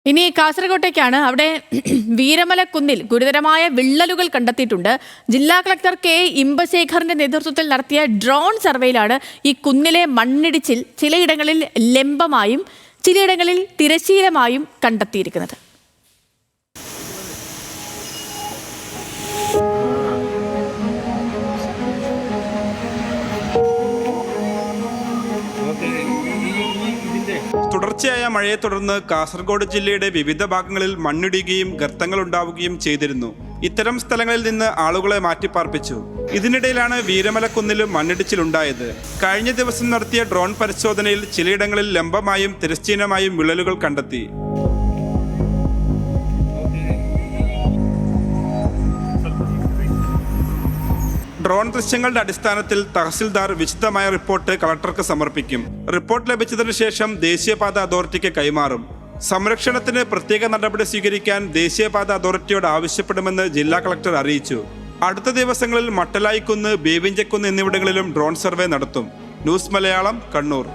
ഇനി കാസർഗോട്ടേക്കാണ്. അവിടെ വീരമലക്കുന്നിൽ ഗുരുതരമായ വിള്ളലുകൾ കണ്ടെത്തിയിട്ടുണ്ട്. ജില്ലാ കളക്ടർ കെ ഇമ്പശേഖറിന്റെ നേതൃത്വത്തിൽ നടത്തിയ ഡ്രോൺ സർവേയിലാണ് ഈ കുന്നിലെ മണ്ണിടിച്ചിൽ ചിലയിടങ്ങളിൽ ലംബമായും ചിലയിടങ്ങളിൽ തിരശ്ചീനമായും കണ്ടെത്തിയിരിക്കുന്നത്. തുടർച്ചയായ മഴയെ തുടർന്ന് കാസർഗോഡ് ജില്ലയുടെ വിവിധ ഭാഗങ്ങളിൽ മണ്ണിടിയുകയും ഗർത്തങ്ങൾ ഉണ്ടാവുകയും ചെയ്തിരുന്നു. ഇത്തരം സ്ഥലങ്ങളിൽ നിന്ന് ആളുകളെ മാറ്റിപ്പാർപ്പിച്ചു. ഇതിനിടയിലാണ് വീരമലക്കുന്നിലും മണ്ണിടിച്ചിലുണ്ടായത്. കഴിഞ്ഞ ദിവസം നടത്തിയ ഡ്രോൺ പരിശോധനയിൽ ചിലയിടങ്ങളിൽ ലംബമായും തിരശ്ചീനമായും വിള്ളലുകൾ കണ്ടെത്തി. ഡ്രോൺ ദൃശ്യങ്ങളുടെ അടിസ്ഥാനത്തിൽ തഹസിൽദാർ വിശദമായ റിപ്പോർട്ട് കളക്ടർക്ക് സമർപ്പിക്കും. റിപ്പോർട്ട് ലഭിച്ചതിനു ശേഷം ദേശീയപാത അതോറിറ്റിക്ക് കൈമാറും. സംരക്ഷണത്തിന് പ്രത്യേക നടപടി സ്വീകരിക്കാൻ ദേശീയപാത അതോറിറ്റിയോട് ആവശ്യപ്പെടുമെന്ന് ജില്ലാ കളക്ടർ അറിയിച്ചു. അടുത്ത ദിവസങ്ങളിൽ മട്ടലായിക്കുന്ന്, ബേവിഞ്ചക്കുന്ന് എന്നിവിടങ്ങളിലും ഡ്രോൺ സർവേ നടത്തും. ന്യൂസ് മലയാളം, കണ്ണൂർ.